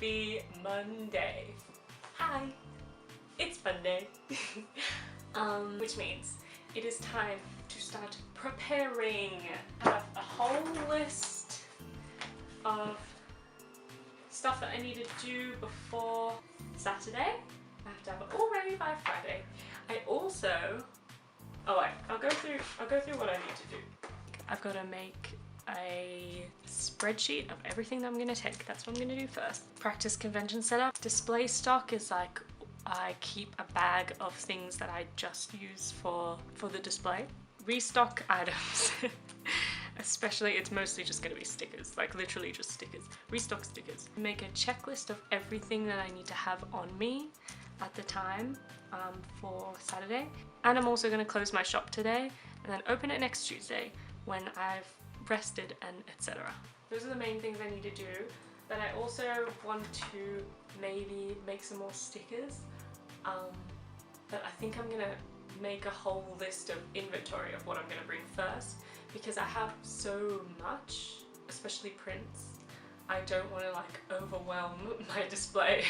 Happy Monday. Hi, it's Monday. Which means it is time to start preparing. I have a whole list of stuff that I need to do before Saturday. I have to have it all ready by Friday. I also, I'll go through what I need to do. I've got to make a spreadsheet of everything that I'm going to take. That's what I'm going to do first. Practice convention setup. Display stock is like I keep a bag of things that I just use for the display. Restock items. Especially, it's mostly just going to be stickers, like literally just stickers. Restock stickers. Make a checklist of everything that I need to have on me at the time for Saturday. And I'm also going to close my shop today and then open it next Tuesday when I've rested and etc. Those are the main things I need to do. But I also want to maybe make some more stickers. But I think I'm gonna make a whole list of inventory of what I'm gonna bring first because I have so much, especially prints. I don't want to like overwhelm my display.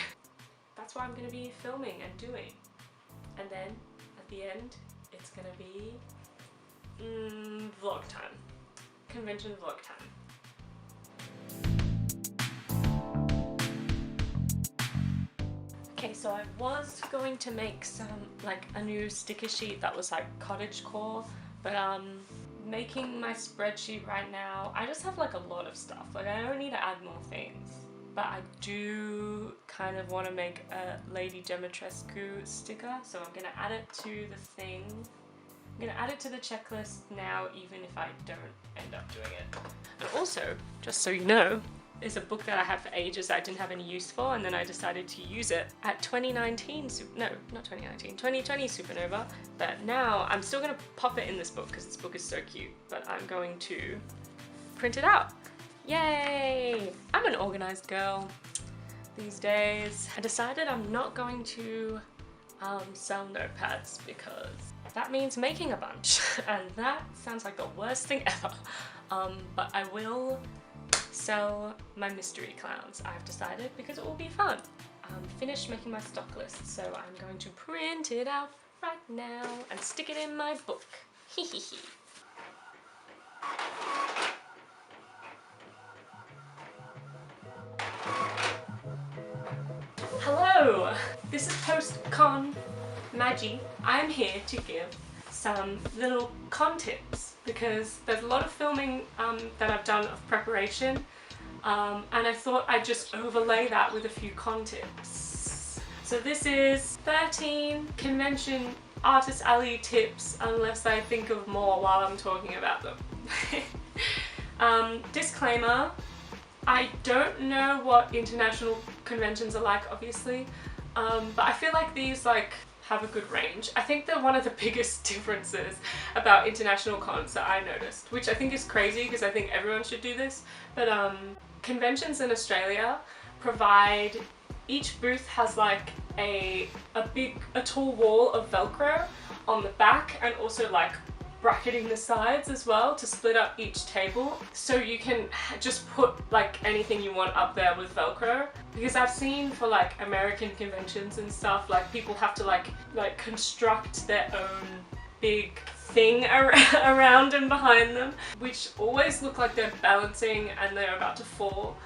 That's what I'm gonna be filming and doing. And then at the end, it's gonna be vlog time. Convention vlog time. Okay, so I was going to make a new sticker sheet that was like cottagecore, but making my spreadsheet right now, I just have like a lot of stuff. Like I don't need to add more things, but I do kind of want to make a Lady Dimitrescu sticker, so I'm gonna add it to the thing. I'm gonna add it to the checklist now, even if I don't end up doing it. And also, just so you know, is a book that I had for ages that I didn't have any use for, and then I decided to use it at 2020 Supernova, but now I'm still going to pop it in this book because this book is so cute, but I'm going to print it out. Yay! I'm an organized girl these days. I decided I'm not going to sell notepads because that means making a bunch, and that sounds like the worst thing ever. But I will sell my mystery clowns, I've decided, because it will be fun. I'm finished making my stock list, so I'm going to print it out right now and stick it in my book. Hehehe. Hello! This is post-con Maggie. I'm here to give some little con tips because there's a lot of filming that I've done of preparation, and I thought I'd just overlay that with a few con tips. So this is 13 convention artist alley tips unless I think of more while I'm talking about them. Disclaimer, I don't know what international conventions are like, obviously, but I feel like these have a good range. I think that one of the biggest differences about international cons that I noticed, which I think is crazy because I think everyone should do this, but conventions in Australia provide, each booth has like a tall wall of Velcro on the back and also like bracketing the sides as well to split up each table, so you can just put like anything you want up there with Velcro. Because I've seen for like American conventions and stuff, like people have to like construct their own big thing around and behind them, which always look like they're balancing and they're about to fall.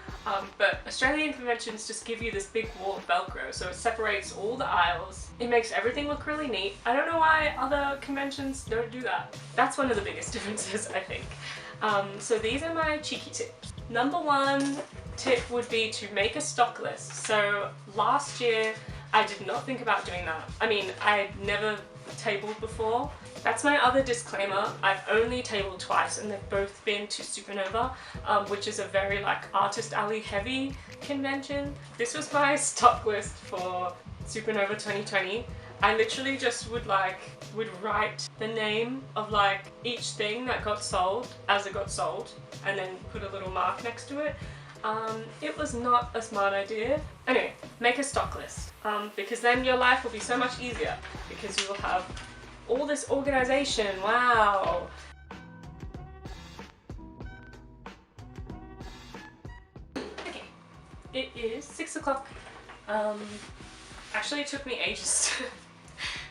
But Australian conventions just give you this big wall of Velcro, so it separates all the aisles. It makes everything look really neat. I don't know why other conventions don't do that. That's one of the biggest differences, I think. So these are my cheeky tips. Number one tip would be to make a stock list. So last year I did not think about doing that. I mean, I had never tabled before. That's my other disclaimer. I've only tabled twice and they've both been to Supernova, which is a very like artist alley heavy convention. This was my stock list for Supernova 2020. I literally just would write the name of like each thing that got sold as it got sold and then put a little mark next to it. It was not a smart idea. Anyway, make a stock list because then your life will be so much easier because you will have all this organization. Wow. Okay, It is 6 o'clock. Actually it took me ages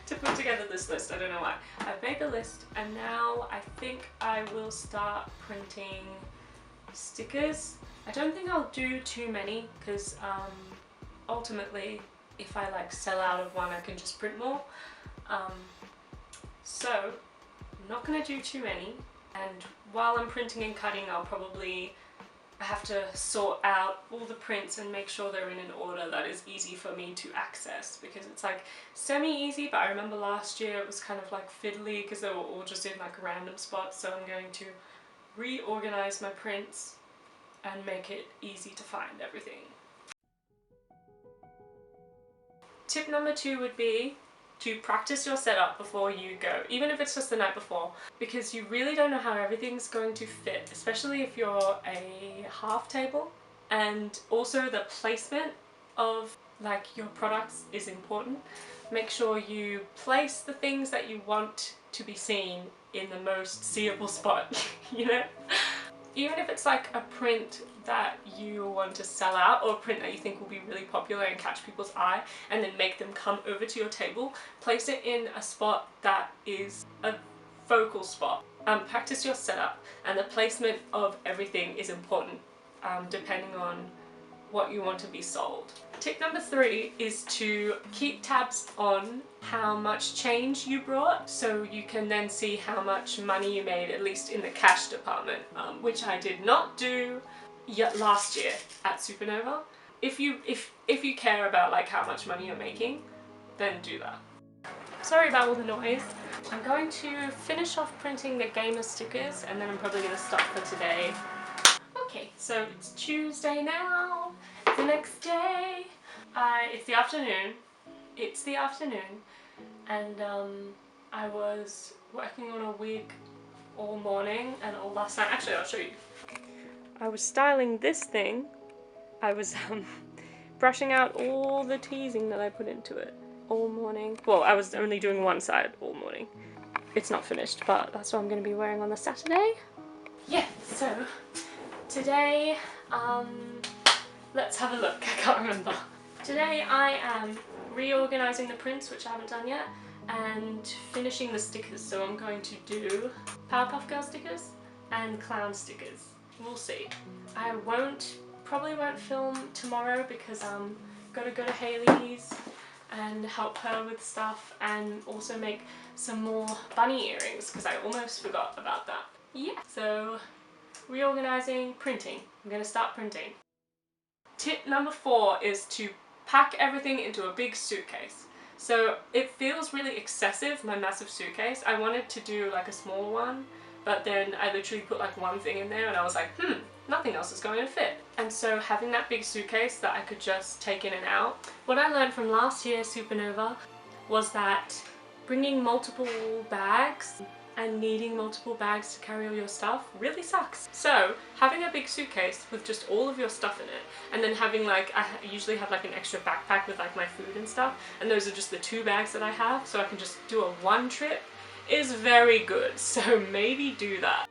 to put together this list, I don't know why. I've made the list and now I think I will start printing stickers. I don't think I'll do too many because ultimately if I like sell out of one I can just print more. So I'm not going to do too many, and while I'm printing and cutting I have to sort out all the prints and make sure they're in an order that is easy for me to access, because it's like semi-easy, but I remember last year it was kind of like fiddly because they were all just in like random spots, so I'm going to reorganize my prints and make it easy to find everything. Tip number 2 would be to practice your setup before you go, even if it's just the night before, because you really don't know how everything's going to fit, especially if you're a half table. And also the placement of like your products is important. Make sure you place the things that you want to be seen in the most seeable spot, you know? Even if it's like a print that you want to sell out, or a print that you think will be really popular and catch people's eye, and then make them come over to your table, place it in a spot that is a focal spot. Practice your setup, and the placement of everything is important depending on what you want to be sold. Tip number 3 is to keep tabs on how much change you brought, so you can then see how much money you made, at least in the cash department, which I did not do yet last year at Supernova. If you care about like how much money you're making, then do that. Sorry about all the noise. I'm going to finish off printing the gamer stickers and then I'm probably going to stop for today. Okay, so it's Tuesday now, the next day. It's the afternoon. It's the afternoon, and I was working on a wig all morning and all last night. Actually, I'll show you. I was styling this thing. I was brushing out all the teasing that I put into it all morning. Well, I was only doing one side all morning. It's not finished, but that's what I'm going to be wearing on the Saturday. Yeah, so today, let's have a look. I can't remember. Today I am reorganizing the prints, which I haven't done yet, and finishing the stickers. So I'm going to do Powerpuff Girl stickers and clown stickers. We'll see. I probably won't film tomorrow because I'm gonna go to Haley's and help her with stuff, and also make some more bunny earrings because I almost forgot about that. Yeah, so reorganizing, printing. I'm gonna start printing. Tip number 4 is to pack everything into a big suitcase. So it feels really excessive, my massive suitcase. I wanted to do like a small one, but then I literally put like one thing in there and I was like, nothing else is going to fit. And so having that big suitcase that I could just take in and out. What I learned from last year Supernova was that bringing multiple bags and needing multiple bags to carry all your stuff really sucks. So having a big suitcase with just all of your stuff in it, and then having like, I usually have like an extra backpack with like my food and stuff, and those are just the 2 bags that I have, so I can just do a one trip, is very good. So maybe do that.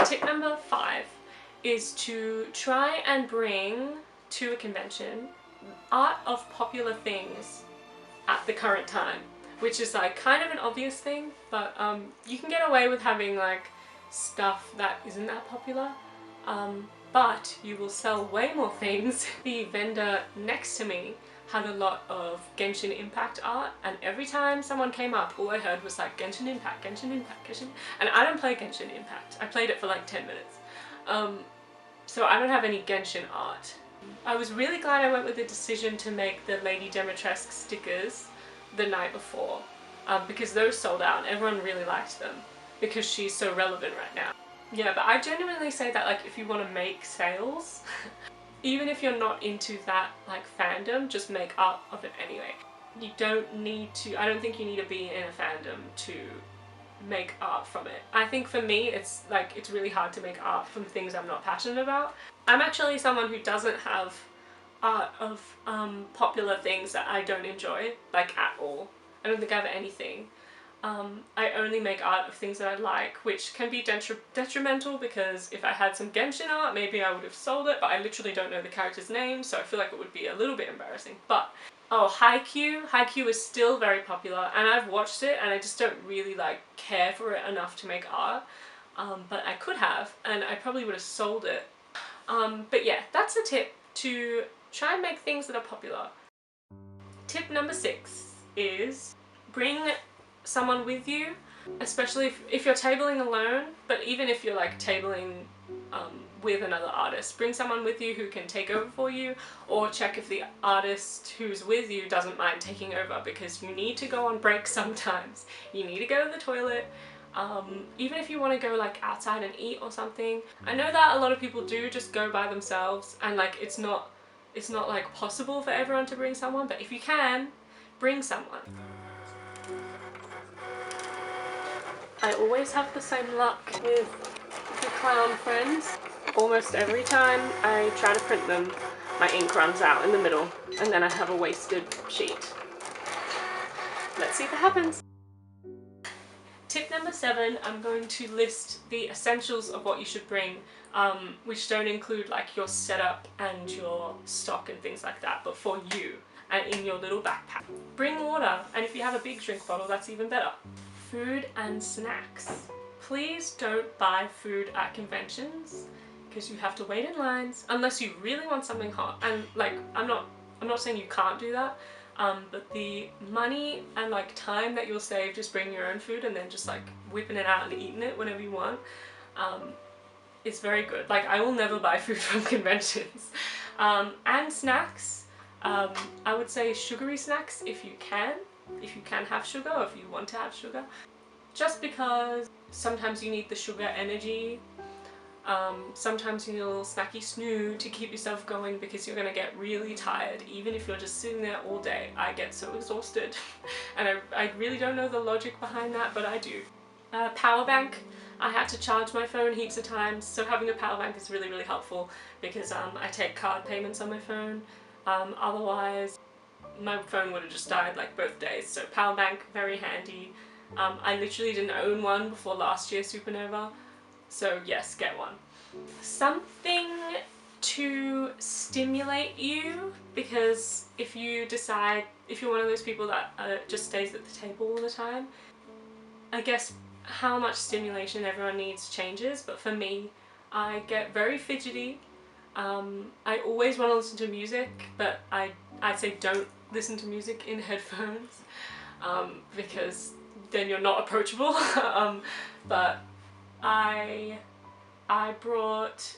Tip number 5 is to try and bring to a convention art of popular things at the current time. Which is like kind of an obvious thing, but you can get away with having like stuff that isn't that popular, but you will sell way more things. The vendor next to me had a lot of Genshin Impact art, and every time someone came up, all I heard was like Genshin Impact, Genshin Impact, Genshin, and I don't play Genshin Impact. I played it for like 10 minutes. So I don't have any Genshin art. I was really glad I went with the decision to make the Lady Demetresque stickers the night before, because those sold out and everyone really liked them because she's so relevant right now. Yeah, but I genuinely say that like if you want to make sales, even if you're not into that like fandom, just make art of it anyway. You don't need to, I don't think you need to be in a fandom to make art from it. I think for me it's like, it's really hard to make art from things I'm not passionate about. I'm actually someone who doesn't have art of popular things that I don't enjoy, like at all. I don't think I have anything. I only make art of things that I like, which can be detrimental because if I had some Genshin art, maybe I would have sold it, but I literally don't know the character's name, so I feel like it would be a little bit embarrassing. But, oh, Haikyuu is still very popular, and I've watched it, and I just don't really, like, care for it enough to make art. But I could have, and I probably would have sold it. But yeah, that's a tip, to try and make things that are popular. Tip number 6 is bring someone with you, especially if you're tabling alone, but even if you're like tabling with another artist, bring someone with you who can take over for you, or check if the artist who's with you doesn't mind taking over, because you need to go on break sometimes. You need to go to the toilet. Even if you want to go like outside and eat or something. I know that a lot of people do just go by themselves, and like it's not like possible for everyone to bring someone, but if you can, bring someone. I always have the same luck with the clown friends. Almost every time I try to print them, my ink runs out in the middle, and then I have a wasted sheet. Let's see if it happens. Tip number 7, I'm going to list the essentials of what you should bring, which don't include like your setup and your stock and things like that, but for you and in your little backpack. Bring water, and if you have a big drink bottle, that's even better. Food and snacks. Please don't buy food at conventions, because you have to wait in lines unless you really want something hot. And like, I'm not saying you can't do that, but the money and like time that you'll save just bringing your own food and then just like whipping it out and eating it whenever you want, it's very good. Like, I will never buy food from conventions. And snacks, I would say sugary snacks if you can have sugar, or if you want to have sugar, just because sometimes you need the sugar energy. Sometimes you need a little snacky snoo to keep yourself going, because you're gonna get really tired even if you're just sitting there all day. I get so exhausted and I really don't know the logic behind that, but I do. Power bank. I had to charge my phone heaps of times, so having a power bank is really, really helpful, because I take card payments on my phone. Otherwise my phone would have just died like both days, so power bank, very handy. I literally didn't own one before last year Supernova, so yes, get one. Something to stimulate you, because if you're one of those people that just stays at the table all the time, I guess how much stimulation everyone needs changes, but for me, I get very fidgety. I always want to listen to music, but I'd say don't listen to music in headphones, because then you're not approachable. But I brought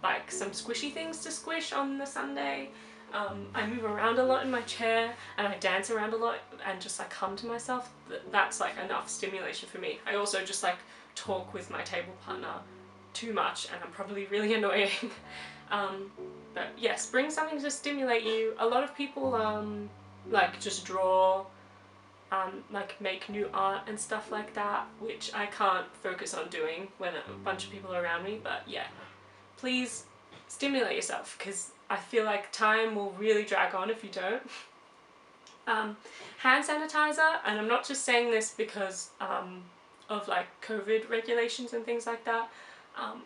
like some squishy things to squish on the Sunday. I move around a lot in my chair, and I dance around a lot and just like hum to myself. That's like enough stimulation for me. I also just like talk with my table partner too much, and I'm probably really annoying. But yes, bring something to stimulate you. A lot of people like just draw, like make new art and stuff like that, which I can't focus on doing when a bunch of people are around me. But yeah, please stimulate yourself, because I feel like time will really drag on if you don't. Hand sanitizer, and I'm not just saying this because of like COVID regulations and things like that.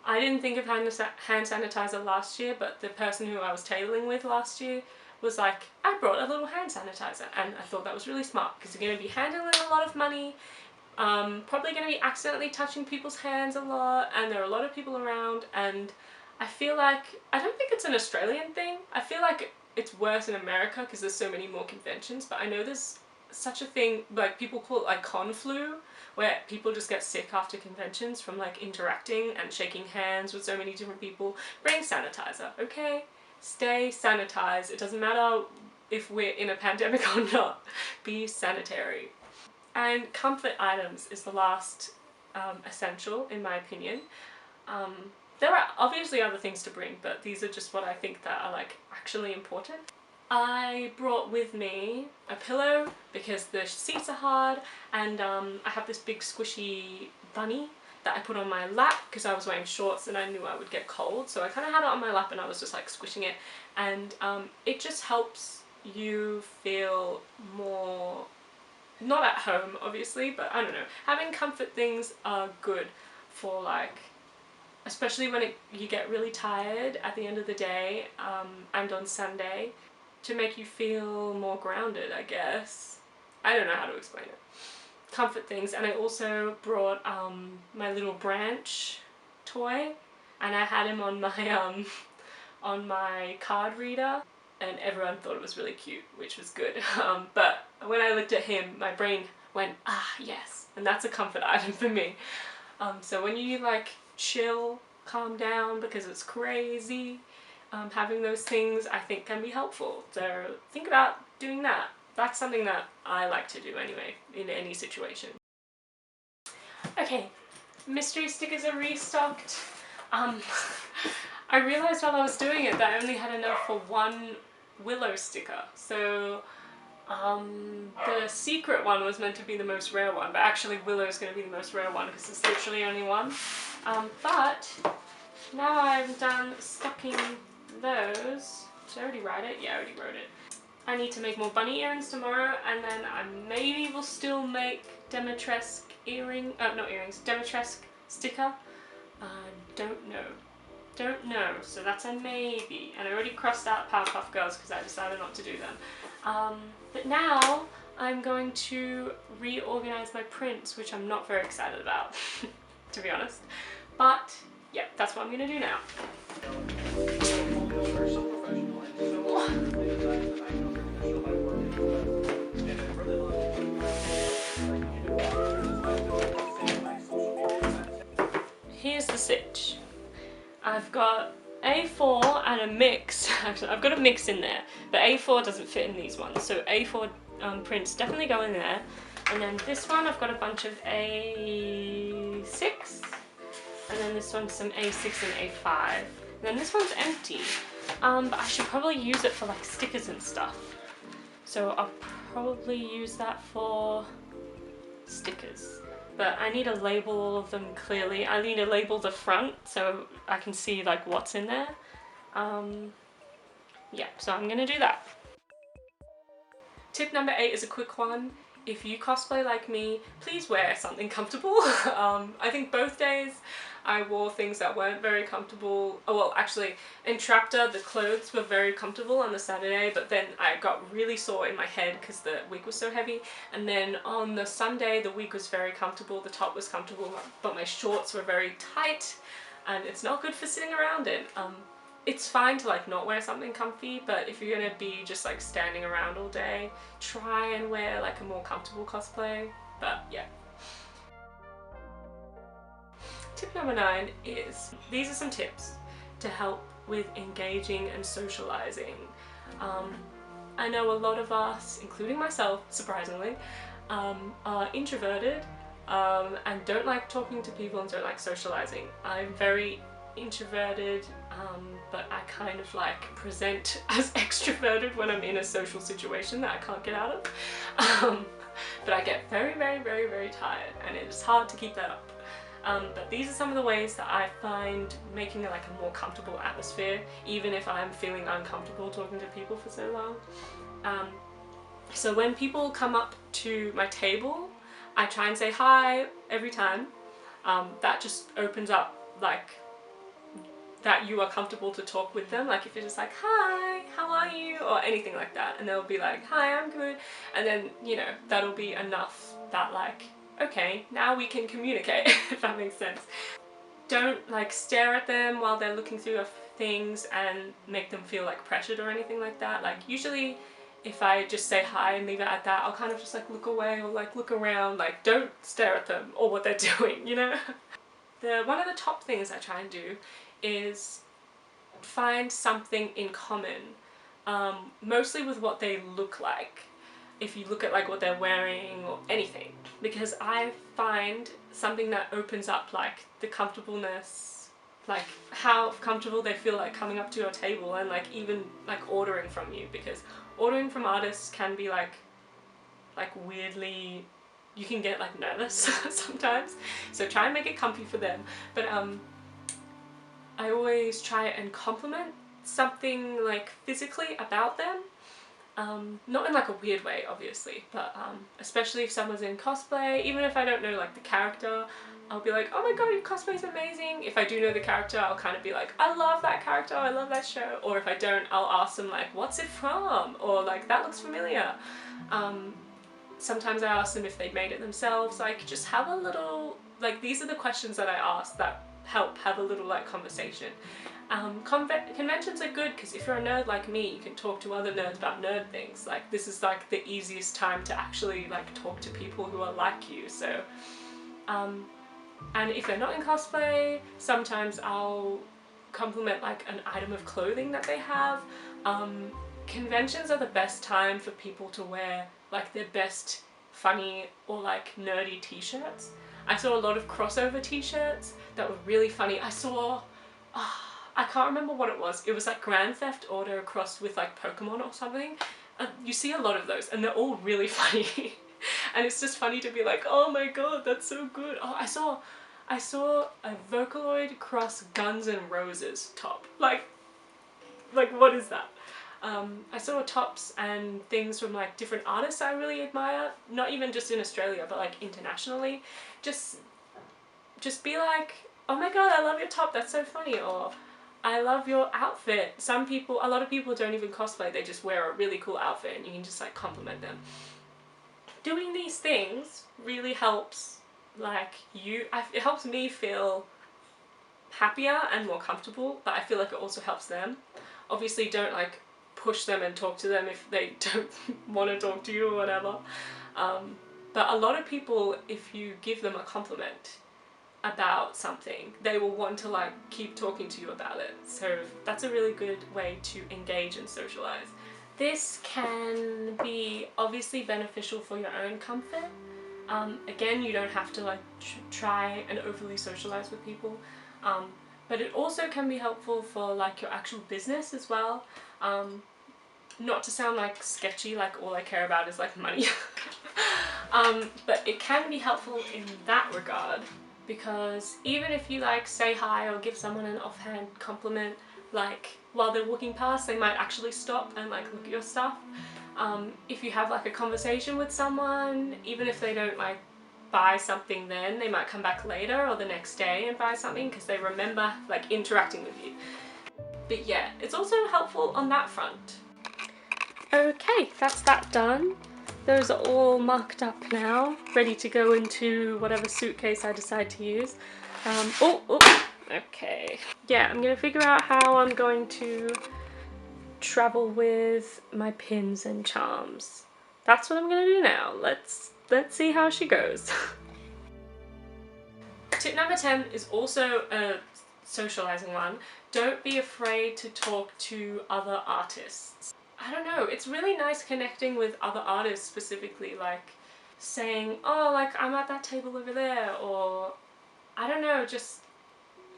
I didn't think of hand sanitizer last year, but the person who I was tabling with last year was like, I brought a little hand sanitizer, and I thought that was really smart, because you're going to be handling a lot of money, probably going to be accidentally touching people's hands a lot, and there are a lot of people around, and I feel like, I don't think it's an Australian thing. I feel like it's worse in America because there's so many more conventions, but I know there's such a thing, like people call it like con flu, where people just get sick after conventions from like interacting and shaking hands with so many different people. Bring sanitizer, okay? Stay sanitized. It doesn't matter if we're in a pandemic or not. Be sanitary. And comfort items is the last essential, in my opinion. There are obviously other things to bring, but these are just what I think that are like actually important. I brought with me a pillow because the seats are hard, and I have this big squishy bunny that I put on my lap because I was wearing shorts and I knew I would get cold, so I kind of had it on my lap and I was just like squishing it, and it just helps you feel more not at home obviously, but I don't know, having comfort things are good for like, especially when you get really tired at the end of the day and on Sunday, to make you feel more grounded, I guess. I don't know how to explain it. Comfort things. And I also brought my little branch toy, and I had him on my card reader, and everyone thought it was really cute, which was good. But when I looked at him, my brain went, ah yes, and that's a comfort item for me. So when you like chill, calm down because it's crazy, having those things I think can be helpful. So think about doing that. That's something that I like to do anyway, in any situation. Okay, mystery stickers are restocked. I realised while I was doing it that I only had enough for one Willow sticker. So the secret one was meant to be the most rare one, but actually Willow is going to be the most rare one because it's literally only one. But now I've done stocking those. Did I already write it? Yeah, I already wrote it. I need to make more bunny earrings tomorrow, and then I maybe will still make Demetresque Demetresque sticker. Don't know, so that's a maybe. And I already crossed out Powerpuff Girls because I decided not to do them. But now I'm going to reorganize my prints, which I'm not very excited about, to be honest. But yeah, that's what I'm gonna do now. Here's the sitch. I've got A4 and a mix. Actually, I've got a mix in there, but A4 doesn't fit in these ones, so A4 prints definitely go in there. And then this one I've got a bunch of A6, and then this one's some A6 and A5. And then this one's empty, but I should probably use it for like stickers and stuff. So I'll probably use that for stickers. But I need to label all of them clearly. I need to label the front so I can see like what's in there. Yeah, so I'm gonna do that. Tip number 8 is a quick one. If you cosplay like me, please wear something comfortable. I think both days I wore things that weren't very comfortable. Oh well, actually in Traptor the clothes were very comfortable on the Saturday, but then I got really sore in my head because the wig was so heavy. And then on the Sunday the wig was very comfortable, the top was comfortable, but my shorts were very tight, and it's not good for sitting around in. It's fine to like not wear something comfy, but if you're gonna be just like standing around all day, try and wear like a more comfortable cosplay. But yeah. Tip number 9 is, these are some tips to help with engaging and socializing. I know a lot of us, including myself, surprisingly, are introverted and don't like talking to people and don't like socializing. I'm very introverted, but I kind of like present as extroverted when I'm in a social situation that I can't get out of. But I get very, very, very, very tired, and it's hard to keep that up. But these are some of the ways that I find making like a more comfortable atmosphere, even if I'm feeling uncomfortable talking to people for so long. So when people come up to my table, I try and say hi every time. That just opens up like that you are comfortable to talk with them. Like if you're just like, hi, how are you? Or anything like that. And they'll be like, hi, I'm good. And then, you know, that'll be enough that like, okay, now we can communicate, if that makes sense. Don't like stare at them while they're looking through your things and make them feel like pressured or anything like that. Like usually if I just say hi and leave it at that, I'll kind of just like look away or like look around. Like don't stare at them or what they're doing, you know? One of the top things I try and do is find something in common, mostly with what they look like. If you look at like what they're wearing or anything, because I find something that opens up like the comfortableness, like how comfortable they feel like coming up to your table and like even like ordering from you, because ordering from artists can be like weirdly, you can get like nervous sometimes, so try and make it comfy for them. But I always try and compliment something like physically about them. Not in like a weird way, obviously, but especially if someone's in cosplay, even if I don't know like the character, I'll be like, oh my god, your cosplay's amazing. If I do know the character, I'll kind of be like, I love that character, I love that show. Or if I don't, I'll ask them like, what's it from? Or like, that looks familiar. Sometimes I ask them if they made it themselves. Like, just have a little, like, these are the questions that I ask that help have a little like conversation. Conventions are good because if you're a nerd like me, you can talk to other nerds about nerd things. Like, this is like the easiest time to actually like talk to people who are like you. So and if they're not in cosplay, sometimes I'll compliment like an item of clothing that they have. Conventions are the best time for people to wear like their best funny or like nerdy t-shirts. I saw a lot of crossover t-shirts that were really funny. I saw, I can't remember what it was. It was like Grand Theft Auto crossed with like Pokemon or something. You see a lot of those and they're all really funny. And it's just funny to be like, oh my god, that's so good. Oh, I saw a Vocaloid cross Guns N' Roses top. Like what is that? I saw tops and things from like different artists I really admire, not even just in Australia, but like internationally. Just be like, oh my god, I love your top, that's so funny, or I love your outfit. A lot of people don't even cosplay, they just wear a really cool outfit and you can just like compliment them. Doing these things really helps like it helps me feel happier and more comfortable, but I feel like it also helps them. Obviously don't like push them and talk to them if they don't want to talk to you or whatever. But a lot of people, if you give them a compliment about something, they will want to like keep talking to you about it. So that's a really good way to engage and socialize. This can be obviously beneficial for your own comfort. Again, you don't have to like try and overly socialize with people. But it also can be helpful for like your actual business as well. Not to sound like sketchy, like all I care about is like money. But it can be helpful in that regard, because even if you like say hi or give someone an offhand compliment, like while they're walking past, they might actually stop and like look at your stuff. If you have like a conversation with someone, even if they don't like buy something then, they might come back later or the next day and buy something because they remember like interacting with you. But yeah, it's also helpful on that front. Okay, that's that done. Those are all marked up now, ready to go into whatever suitcase I decide to use. Okay. Yeah, I'm gonna figure out how I'm going to travel with my pins and charms. That's what I'm gonna do now. Let's see how she goes. Tip number 10 is also a socializing one. Don't be afraid to talk to other artists. I don't know, it's really nice connecting with other artists, specifically like saying, oh, like I'm at that table over there, or I don't know, just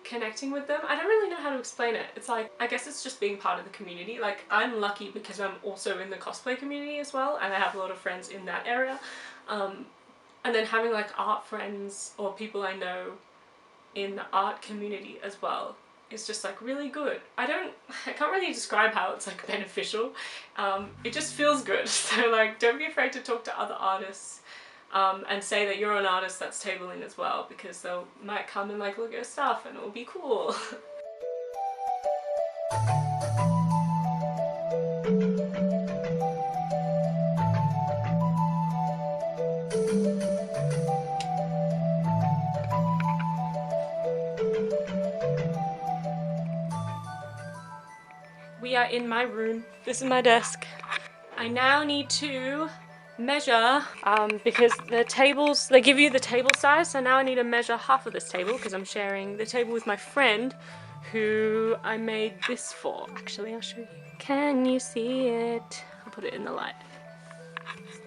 connecting with them. I don't really know how to explain it. It's like, I guess it's just being part of the community. Like, I'm lucky because I'm also in the cosplay community as well, and I have a lot of friends in that area. And then having like art friends or people I know in the art community as well is just like really good. I can't really describe how it's like beneficial. It just feels good. So like, don't be afraid to talk to other artists. And say that you're an artist that's tabling as well, because they might come and like look at your stuff and it'll be cool. We are in my room. This is my desk. I now need to measure, because the tables, they give you the table size, so now I need to measure half of this table because I'm sharing the table with my friend who I made this for. Actually, I'll show you. Can you see it? I'll put it in the light.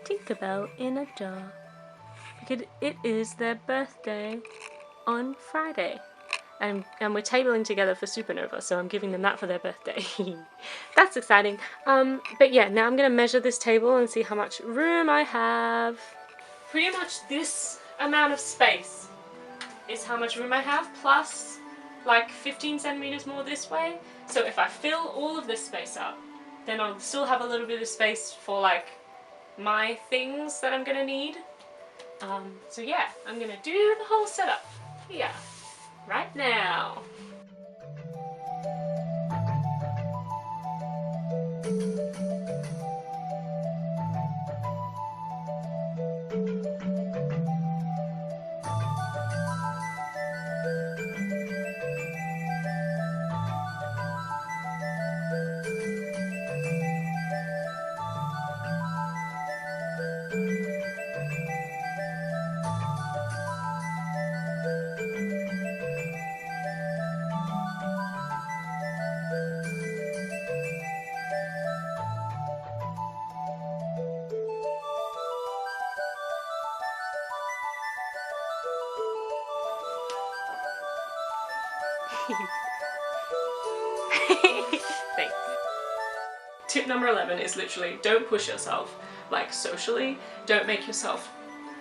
Tinkerbell in a jar. Because it is their birthday on Friday. And we're tabling together for Supernova, so I'm giving them that for their birthday. That's exciting. But yeah, now I'm going to measure this table and see how much room I have. Pretty much this amount of space is how much room I have, plus like 15 centimeters more this way. So if I fill all of this space up, then I'll still have a little bit of space for like my things that I'm gonna need. So yeah, I'm gonna do the whole setup here, right now. Thanks. Tip number 11 is literally don't push yourself, like socially. Don't make yourself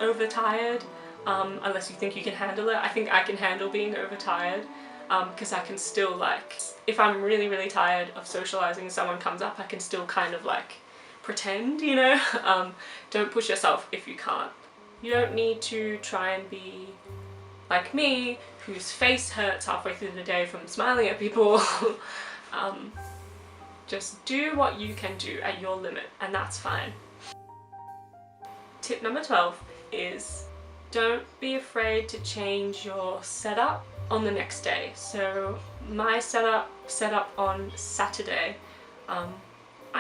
overtired unless you think you can handle it. I think I can handle being overtired because I can still like, if I'm really really tired of socializing and someone comes up, I can still kind of like pretend, you know. Don't push yourself if you can't. You don't need to try and be like me, whose face hurts halfway through the day from smiling at people. Just do what you can do at your limit, and that's fine. Tip number 12 is don't be afraid to change your setup on the next day. So my setup on Saturday, I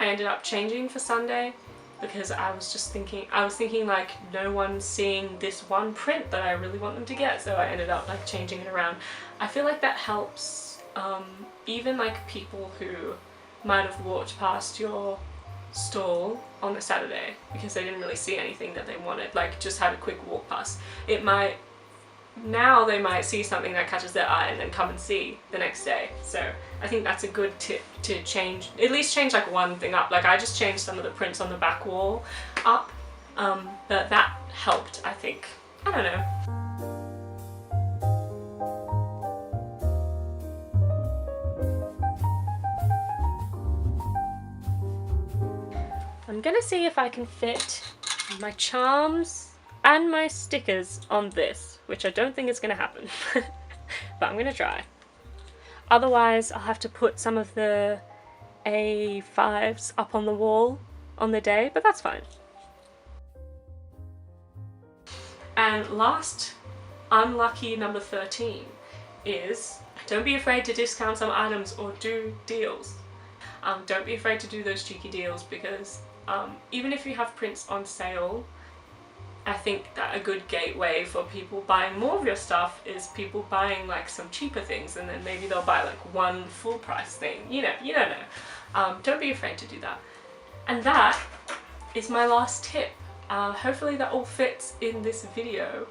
ended up changing for Sunday because I was thinking like no one's seeing this one print that I really want them to get, so I ended up like changing it around. I feel like that helps even like people who might have walked past your stall on a Saturday because they didn't really see anything that they wanted, like just had a quick walk past. Now they might see something that catches their eye and then come and see the next day. So I think that's a good tip to change, at least change like one thing up. Like I just changed some of the prints on the back wall up, but that helped, I think. I don't know. I'm gonna see if I can fit my charms and my stickers on this, which I don't think is gonna happen, but I'm gonna try. Otherwise, I'll have to put some of the A5s up on the wall on the day, but that's fine. And last, unlucky number 13 is don't be afraid to discount some items or do deals. Don't be afraid to do those cheeky deals because even if you have prints on sale, I think that a good gateway for people buying more of your stuff is people buying like some cheaper things, and then maybe they'll buy like one full price thing. You don't know. Don't be afraid to do that. And that is my last tip. Hopefully that all fits in this video.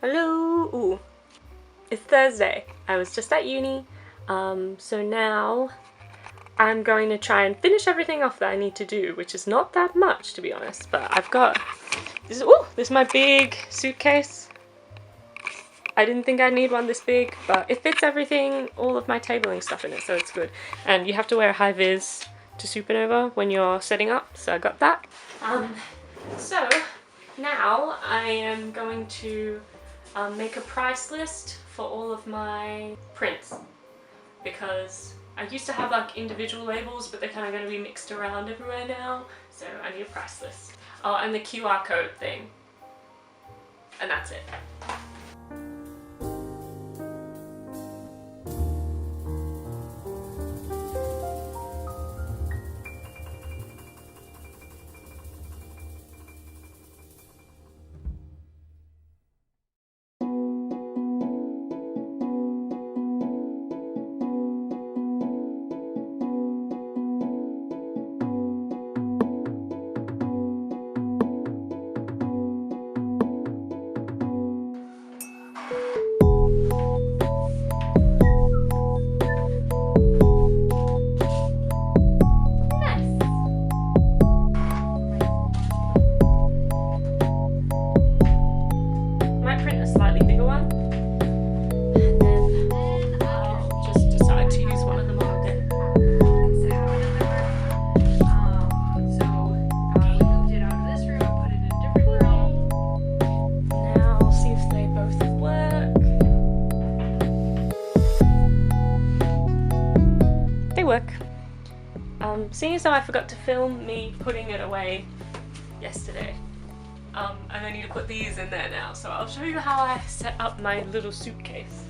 Hello! Ooh. It's Thursday. I was just at uni, so now I'm going to try and finish everything off that I need to do, which is not that much to be honest, but I've got this. Ooh, this is my big suitcase. I didn't think I'd need one this big, but it fits everything, all of my tabling stuff in it, so it's good. And you have to wear a high vis to Supernova when you're setting up, so I got that. So now I am going to make a price list for all of my prints, because I used to have like individual labels, but they're kind of going to be mixed around everywhere now, so I need a price list. Oh, and the QR code thing. And that's it. print a slightly bigger one, and then I'll just decide to use one of them on the day. Now I'll see if they both work. They work. Seeing as though I forgot to film me putting it away yesterday, and I need to put these in there now, so I'll show you how I set up my little suitcase.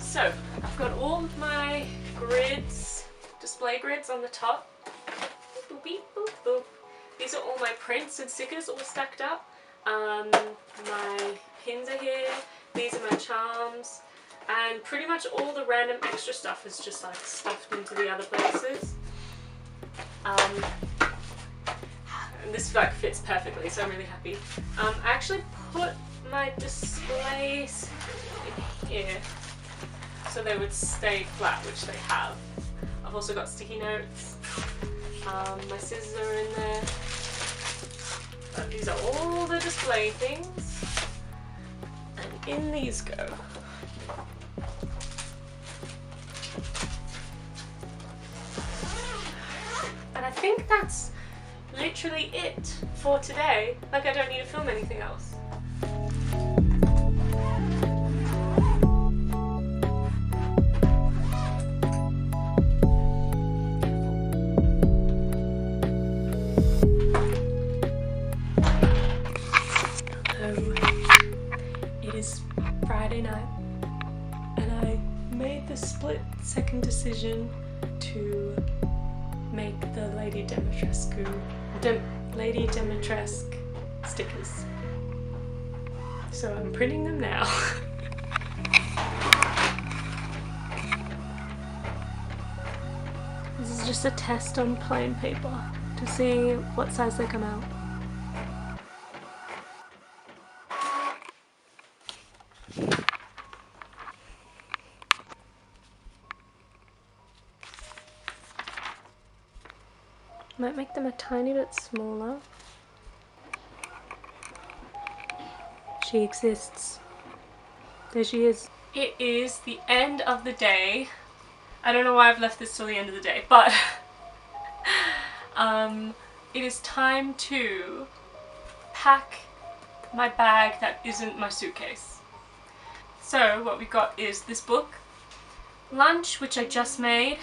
So I've got all of my grids, display grids on the top. Boop, beep, boop, boop. These are all my prints and stickers all stacked up. My pins are here, these are my charms, and pretty much all the random extra stuff is just like stuffed into the other places. And this like fits perfectly, so I'm really happy. I actually put my displays in here so they would stay flat, which they have. I've also got sticky notes. My scissors are in there. But these are all the display things. And in these go. And I think that's literally it for today. Like, I don't need to film anything else. Friday night, and I made the split-second decision to make the Lady Dimitrescu stickers. So I'm printing them now. This is just a test on plain paper to see what size they come out. Might make them a tiny bit smaller. She exists. There she is. It is the end of the day. I don't know why I've left this till the end of the day, but it is time to pack my bag that isn't my suitcase. So what we got is this book, lunch, which I just made,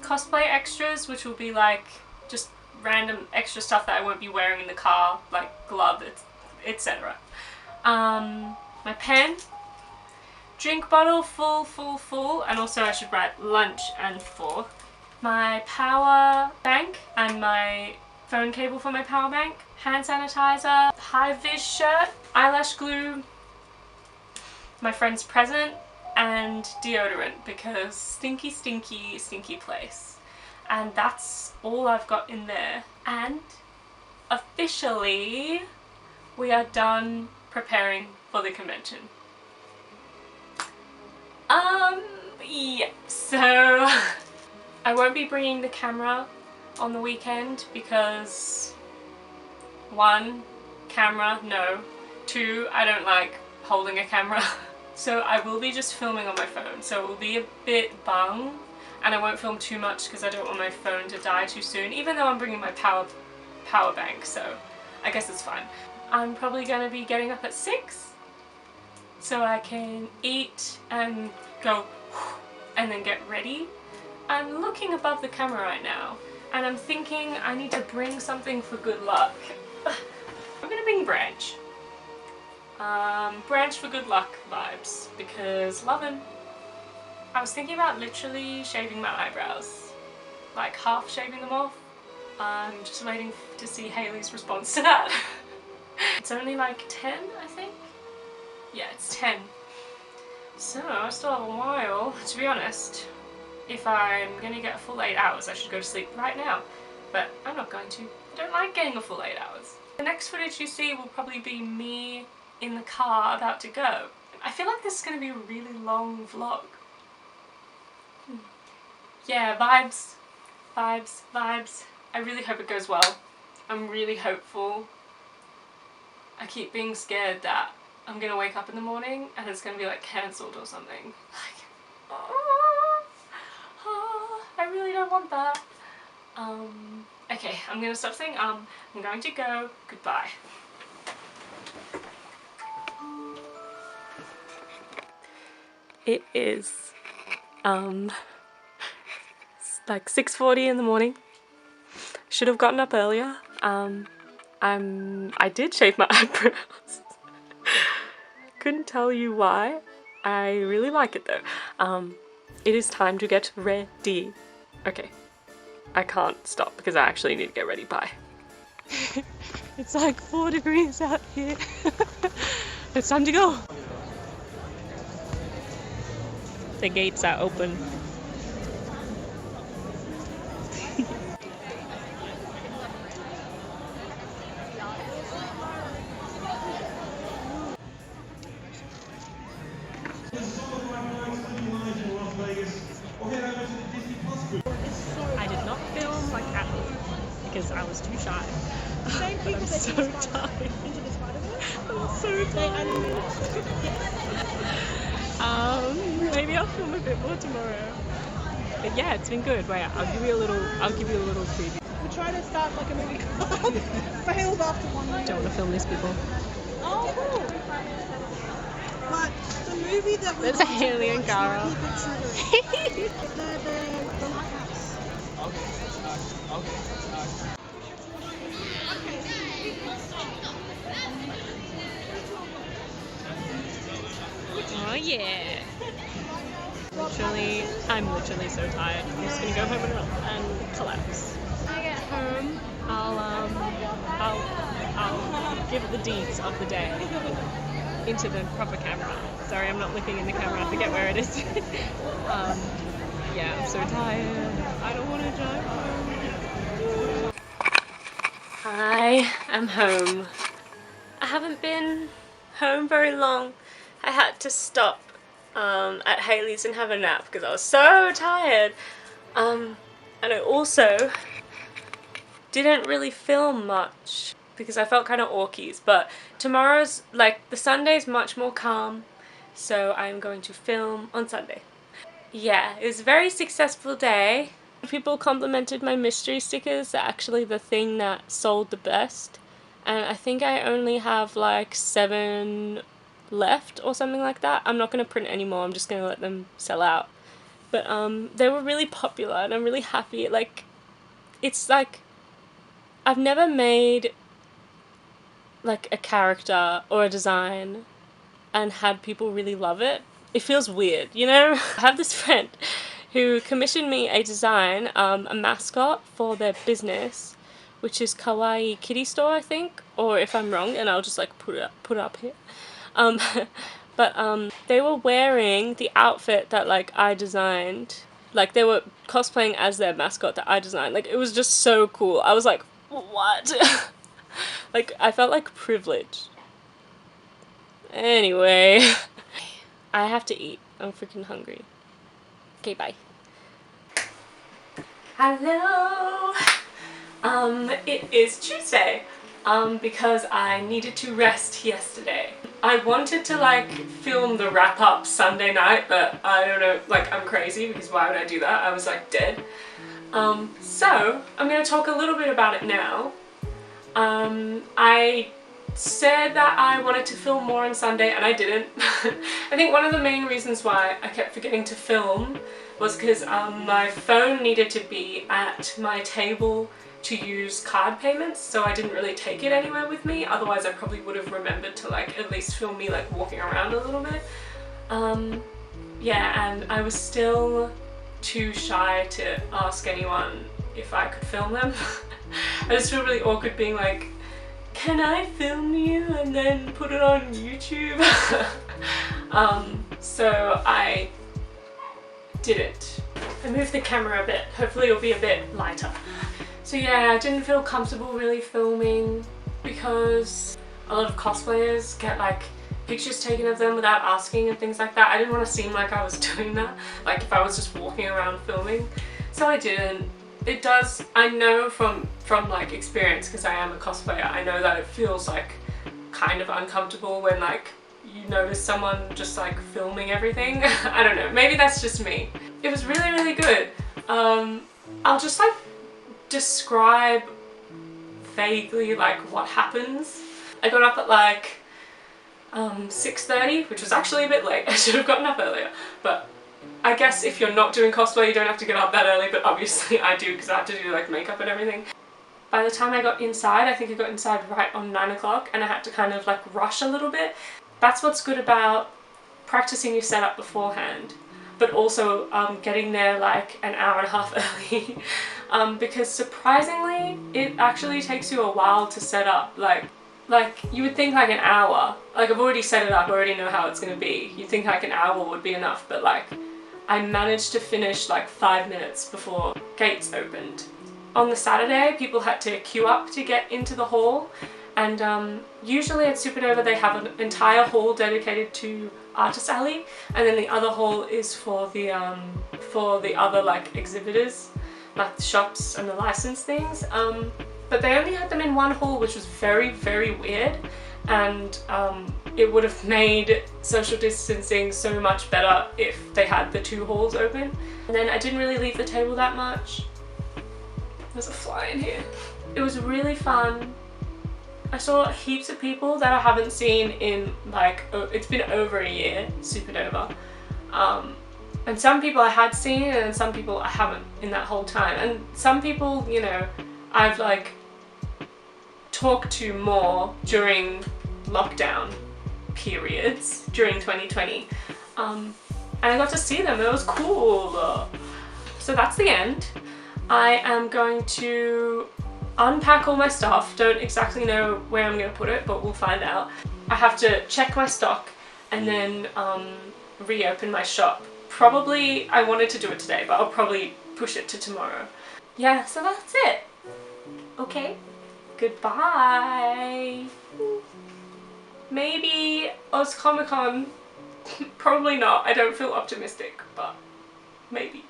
cosplay extras, which will be like just random extra stuff that I won't be wearing in the car, like gloves, etc. My pen, drink bottle full, and also I should write lunch and for. My power bank and my phone cable for my power bank, hand sanitizer, high-vis shirt, eyelash glue, my friend's present, and deodorant because stinky place. And that's all I've got in there. And officially we are done preparing for the convention. Yeah, so I won't be bringing the camera on the weekend because 1, camera, no. 2, I don't like holding a camera. So I will be just filming on my phone, so it will be a bit bung, and I won't film too much because I don't want my phone to die too soon, even though I'm bringing my power bank, so I guess it's fine. I'm probably going to be getting up at 6 so I can eat and go and then get ready. I'm looking above the camera right now and I'm thinking I need to bring something for good luck. I'm going to bring Branch. Branch for good luck vibes because love him. I was thinking about literally shaving my eyebrows, like half shaving them off. I'm just waiting to see Haley's response to that. It's only like 10, I think? Yeah, it's 10. So I still have a while. To be honest, if I'm gonna get a full 8 hours, I should go to sleep right now. But I'm not going to. I don't like getting a full 8 hours. The next footage you see will probably be me in the car about to go. I feel like this is going to be a really long vlog. Yeah, vibes, vibes, vibes. I really hope it goes well. I'm really hopeful. I keep being scared that I'm going to wake up in the morning and it's going to be like cancelled or something. Like, I really don't want that. Okay, I'm going to stop saying I'm going to go. Goodbye. It is like 6:40 in the morning. Should have gotten up earlier. I did shave my eyebrows. Couldn't tell you why. I really like it though. It is time to get ready. Okay, I can't stop because I actually need to get ready. Bye. It's like 4 degrees out here. It's time to go. The gates are open. I did not film like at all because I was too shy. But I'm so tired. I'm so tired. Maybe I'll film a bit more tomorrow. But yeah, it's been good. Wait, I'll give you a little preview. We try to start like a movie club. Failed after 1 year. Don't want to film these people. Oh, cool. But the movie that we There's a Haley and Gara. the lighthouse. Oh yeah. I'm literally so tired. I'm just gonna go home and collapse. When I get home, I'll give the deeds of the day into the proper camera. Sorry, I'm not looking in the camera. I forget where it is. Yeah, I'm so tired. I don't want to drive home. I am home. I haven't been home very long. I had to stop at Haley's and have a nap because I was so tired. And I also didn't really film much because I felt kind of orkies, but tomorrow's, like, the Sunday's much more calm, so I'm going to film on Sunday. Yeah, it was a very successful day. People complimented my mystery stickers. They're actually the thing that sold the best, and I think I only have like 7 left or something like that. I'm not going to print anymore. I'm just going to let them sell out. But they were really popular and I'm really happy. Like, it's like I've never made like a character or a design and had people really love it. It feels weird, you know? I have this friend who commissioned me a design, a mascot for their business, which is Kawaii Kitty Store, I think, or if I'm wrong, and I'll just like put it up here. But they were wearing the outfit that like I designed. Like they were cosplaying as their mascot that I designed. Like it was just so cool. I was like, what? Like I felt like privileged. Anyway, I have to eat. I'm freaking hungry. Okay, bye. Hello. It is Tuesday. Because I needed to rest yesterday. I wanted to like film the wrap up Sunday night, but I don't know, like I'm crazy because why would I do that? I was like dead. So I'm going to talk a little bit about it now. I said that I wanted to film more on Sunday and I didn't. I think one of the main reasons why I kept forgetting to film was because my phone needed to be at my table to use card payments, so I didn't really take it anywhere with me. Otherwise I probably would have remembered to like at least film me like walking around a little bit. Yeah, and I was still too shy to ask anyone if I could film them. I just feel really awkward being like, can I film you and then put it on YouTube? So I didn't. I moved the camera a bit. Hopefully it'll be a bit lighter. So yeah, I didn't feel comfortable really filming because a lot of cosplayers get like pictures taken of them without asking and things like that. I didn't want to seem like I was doing that, like if I was just walking around filming, so I didn't. It does, I know from like experience, because I am a cosplayer, I know that it feels like kind of uncomfortable when like you notice someone just like filming everything. I don't know, maybe that's just me. It was really, really good. I'll just like describe vaguely like what happens. I got up at like 6:30, which was actually a bit late. I should have gotten up earlier, but I guess if you're not doing cosplay you don't have to get up that early, but obviously I do because I have to do like makeup and everything. By the time I got inside, I think I got inside right on 9 o'clock, and I had to kind of like rush a little bit. That's what's good about practicing your setup beforehand, but also getting there like an hour and a half early. Because surprisingly it actually takes you a while to set up. Like you would think like an hour, like I've already set it up, I already know how it's gonna be. You'd think like an hour would be enough, but like I managed to finish like 5 minutes before gates opened. On the Saturday, people had to queue up to get into the hall, and usually at Supernova they have an entire hall dedicated to Artist Alley, and then the other hall is for the other like exhibitors, like the shops and the license things. But they only had them in one hall, which was very, very weird, and it would have made social distancing so much better if they had the 2 halls open. And then I didn't really leave the table that much. There's a fly in here. It was really fun. I saw heaps of people that I haven't seen in like, it's been over a year, Supernova. And some people I had seen, and some people I haven't in that whole time. And some people, you know, I've like talked to more during lockdown periods during 2020, and I got to see them. It was cool. So that's the end. I am going to unpack all my stuff. Don't exactly know where I'm going to put it, but we'll find out. I have to check my stock and then reopen my shop. Probably, I wanted to do it today, but I'll probably push it to tomorrow. Yeah, so that's it. Okay, goodbye. Maybe Oz Comic Con, probably not. I don't feel optimistic, but maybe.